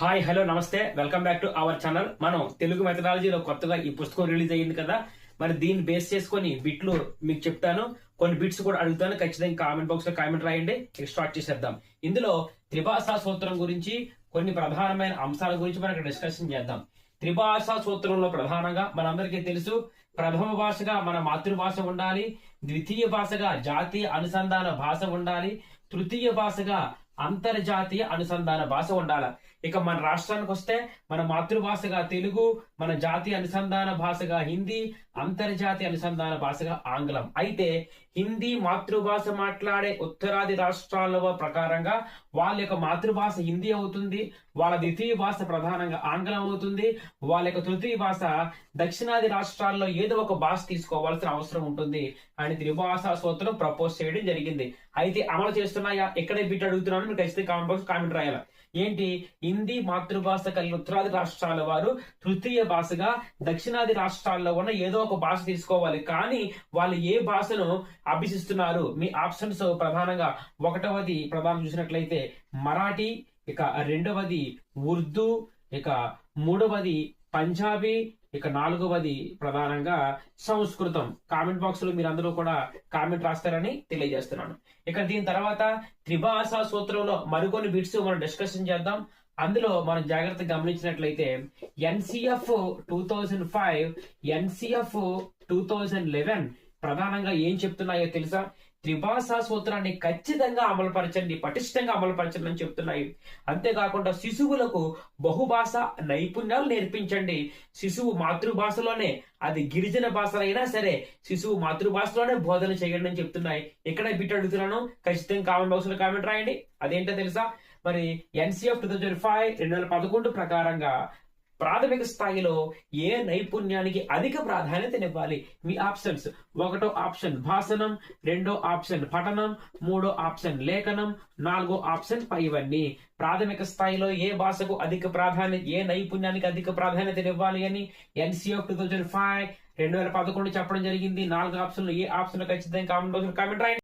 Hi hello నమస్తే, welcome back to our channel. మనం తెలుగు మెథడాలజీలో కొత్తగా ఈ పుస్తకం రిలీజ్ అయ్యింది కదా, మరి దీన్ని బేస్ చేసుకొని బిట్లు మీకు చెప్తాను, కొన్ని బిట్స్ కూడా అడుగుతాను. ఖచ్చితంగా కామెంట్ బాక్స్ లో కామెంట్ రాయండి. స్టార్ట్ చేసేద్దాం. ఇందులో త్రిభాషా సూత్రం గురించి కొన్ని ప్రధానమైన అంశాల గురించి మనం డిస్కషన్ చేద్దాం. త్రిభాషా సూత్రంలో ప్రధానంగా మనందరికీ తెలుసు, ప్రథమ భాషగా మన మాతృభాష ఉండాలి, ద్వితీయ భాషగా జాతీయ అనుసంధాన భాష ఉండాలి, తృతీయ భాషగా అంతర్జాతీయ అనుసంధాన భాష ఉండాలి. ఇక మన రాష్ట్రానికి వస్తే మన మాతృభాషగా తెలుగు, మన జాతీయ అనుసంధాన భాషగా హిందీ, అంతర్జాతీయ అనుసంధాన భాషగా ఆంగ్లం. అయితే హిందీ మాతృభాష మాట్లాడే ఉత్తరాది రాష్ట్రాల ప్రకారంగా వాళ్ళ యొక్క మాతృభాష హిందీ అవుతుంది, వాళ్ళ ద్వితీయ భాష ప్రధానంగా ఆంగ్లం అవుతుంది, వాళ్ళ యొక్క తృతీయ భాష దక్షిణాది రాష్ట్రాల్లో ఏదో ఒక భాష తీసుకోవాల్సిన అవసరం ఉంటుంది అని త్రిభాషా సూత్రం ప్రపోజ్ చేయడం జరిగింది. అయితే అమలు చేస్తున్నాయా, ఎక్కడే బిట్ అడుగుతున్నాను, మీరు ఖచ్చితంగా కామెంట్ బాక్స్ కామెంట్ రాయాలి. ఏంటి, హిందీ మాతృభాష కలిగిన ఉత్తరాది రాష్ట్రాల వారు తృతీయ భాషగా దక్షిణాది రాష్ట్రాల్లో ఉన్న ఏదో ఒక భాష తీసుకోవాలి. కానీ వాళ్ళు ఏ భాషను అభ్యసిస్తున్నారు? మీ ఆప్షన్స్ ప్రధానంగా ఒకటవది ప్రధానం చూసినట్లయితే మరాఠీ, ఇక రెండవది ఉర్దూ, ఇక మూడవది పంజాబీ, ఇక నాలుగవది ప్రధానంగా సంస్కృతం. కామెంట్ బాక్స్ లో మీరు అందరూ కూడా కామెంట్ రాస్తారని తెలియజేస్తున్నాను. ఇక దీని తర్వాత త్రిభాషా సూత్రంలో మరికొన్ని బిట్స్ మనం డిస్కషన్ చేద్దాం. అందులో మనం జాగ్రత్తగా గమనించినట్లయితే ఎన్సిఎఫ్ 2005, ఎన్సిఎఫ్ 2011 ప్రధానంగా ఏం చెప్తున్నాయో తెలుసా? త్రిభాషా సూత్రాన్ని ఖచ్చితంగా అమలుపరచండి, పటిష్టంగా అమలుపరచండి అని చెప్తున్నాయి. అంతేకాకుండా శిశువులకు బహుభాష నైపుణ్యాలు నేర్పించండి. శిశువు మాతృభాషలోనే, అది గిరిజన భాషలైనా సరే శిశువు మాతృభాషలోనే బోధన చేయండి అని చెప్తున్నాయి. ఎక్కడ బిట్ అడుగుతున్నాను, ఖచ్చితంగా కామెంట్ బాక్స్ లో కామెంట్ రాయండి. అదేంటో తెలుసా? మరి ఎన్సిఎఫ్ 2005 2011 ప్రకారంగా ప్రాథమిక స్థాయిలో ఏ నైపుణ్యానికి అధిక ప్రాధాన్యతనివ్వాలి? మీ ఆప్షన్స్: ఒకటో ఆప్షన్ భాషణం, రెండో ఆప్షన్ పఠనం, మూడో ఆప్షన్ లేఖనం, నాలుగో ఆప్షన్ పైవన్నీ. ప్రాథమిక స్థాయిలో ఏ భాషకు అధిక ప్రాధాన్యత, ఏ నైపుణ్యానికి అధిక ప్రాధాన్యతనివ్వాలి అని ఎన్సిఎఫ్ 2005 2011 చెప్పడం జరిగింది. నాలుగు ఆప్షన్లు ఏ ఆప్షన్ ఖచ్చితంగా కామెంట్ బాక్స్ కామెంట్ రాయండి.